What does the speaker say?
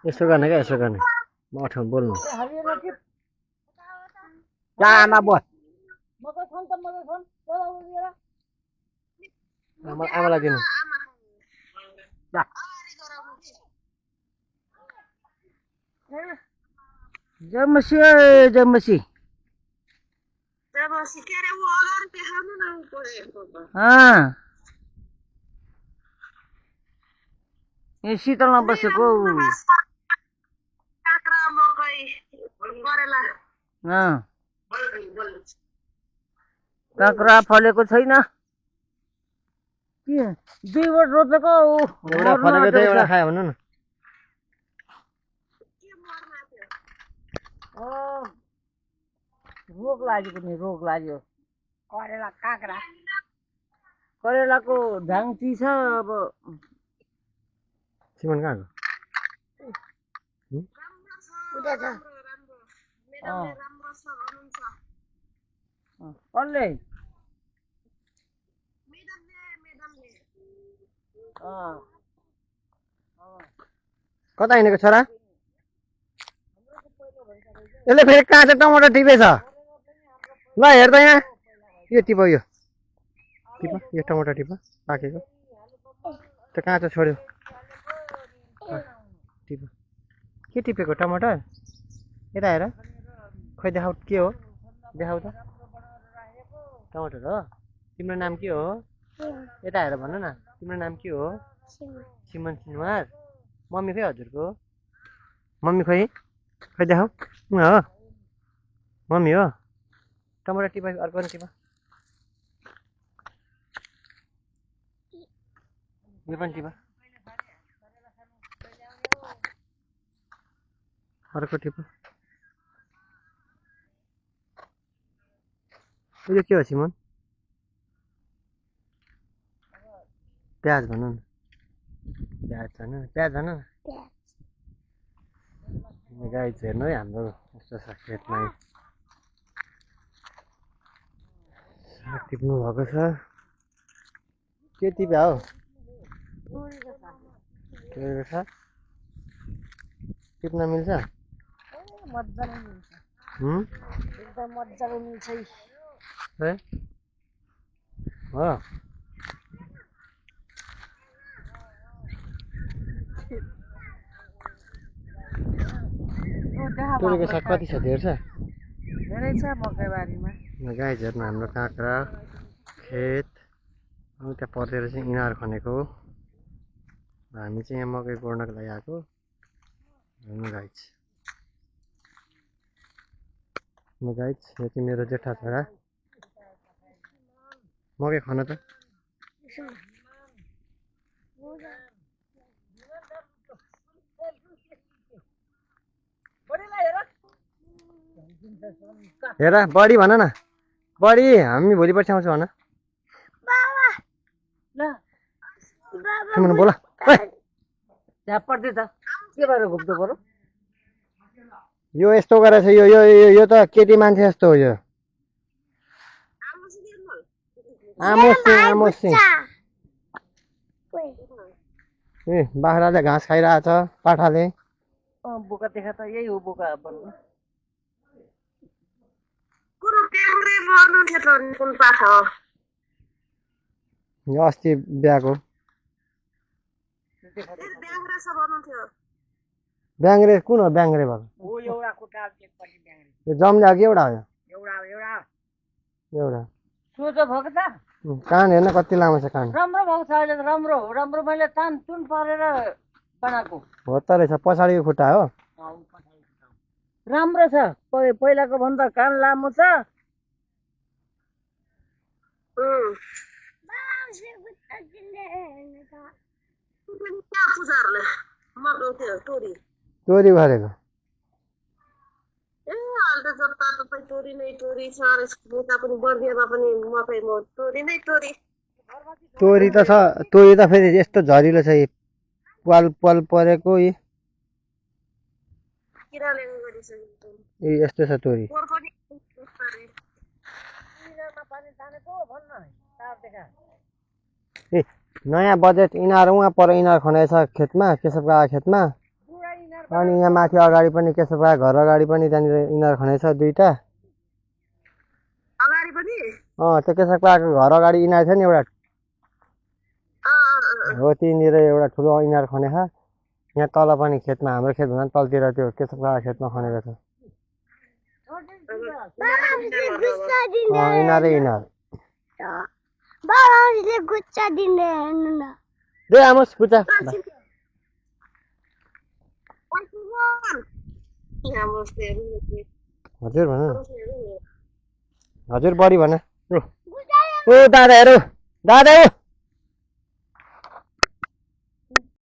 यसो गर्ने क्या यसो गर्ने म अठाउँ बोल्नु आमा बोल आमालाई दिनु जमसी जमसी ए शीतलमा बसेको काँक्रा फलेको छैन के 2 वर्ष रोपेको एउटा फलेको थियो एउटा खायो भन्नु न रोग लाग्यो नि रोग लाग्यो करेला काँक्रा करेलाको झाङची छ अब सिमन कहाँ गयो कसले कता हिँडेको छोरा यसले फेरि काँचो टमाटर टिपेछ ल हेर त यहाँ यो टिप यो टमाटर टिप पाकेको त्यो काँचो छोड्यो टिप के टिपेको टमाटर यता हेर खोइ देखाउ के हो देखाउ त टमाटर हो तिम्रो नाम के हो यता हेर भन न तिम्रो नाम के हो सिमन सिनुवार मम्मी खोइ हजुरको मम्मी खोइ देखाउ हो मम्मी हो टमाटर टिप अर्को पनि टिप यो पनि टिप अर्को टिप यो के हो सिमन प्याज भन न प्याज भन न गाई हेर्नु है हाम्रो यस्तो छ खेतमा साग टिप्नु भएको छ के टिप्या हो तोरीको साग टिप्न मिल्छ मजाले मिल्छ एकदम मजाले मिल्छ है हो तोरीको साग कति छ धेर छ धेरै छ मकैबारीमा गाई हेर्नु हाम्रो काँक्रा खेत अनि त्यहाँ पर्तिर चाहिँ इनार खनेको हामी चाहिँ यहाँ मकै गोड्नको लागि आएको हेर्नु गाइज यो चाहिँ मेरो जेठा छोरा मकै खन त हेर बडी भन न बडी हामी भोलि पर्सि आउँछौँ भन बोला त्यहाँ पर्दै त के भएर घुम्नु पर्यो यो यस्तो गरेछ यो यो यो त केटी मान्छे जस्तो हो यो आमोसिङ ए बाख्राले घाँस खाइरहेछ पाठाले बोका देखा त यही हो बोका भन्नु यो अस्ति बिहाको ब्याङ्रे कुन हो ब्याङ्रे भएको यो जम्ले कि एउटा हो एउटा कान हेर्न कति लामो छ कान राम्रो भएको छ अहिले त राम्रो मैले तान तुन पारेर बनाएको हो त रहेछ पछाडिको खुट्टा हो राम्रो छ पहिलाको भन्दा कान लामो छ चोरी गरेको तोरी त छ तोरी त फेरि यस्तो झरिलो छ पाल पाल परेको ए यस्तो छ तोरी ए नयाँ बजेट इनार उहाँ पर इनार खनेछ खेतमा केशव काका खेतमा अनि यहाँ माथि अगाडि पनि केशवका घर अगाडि पनि त्यहाँनिर इनार खने छ दुईटा अगाडि पनि त्यो केशवकाको घर अगाडि इनार छ नि एउटा हो त्यहीँनिर एउटा ठुलो इनार खनेछ यहाँ तल पनि खेतमा हाम्रो खेतभन्दा तलतिर त्यो केशवका खेतमा खनेको छ इनारै इनार दे आमोस गुच्चा हजुर भन हजुर बढी भन ओ दादा हेरौ दादा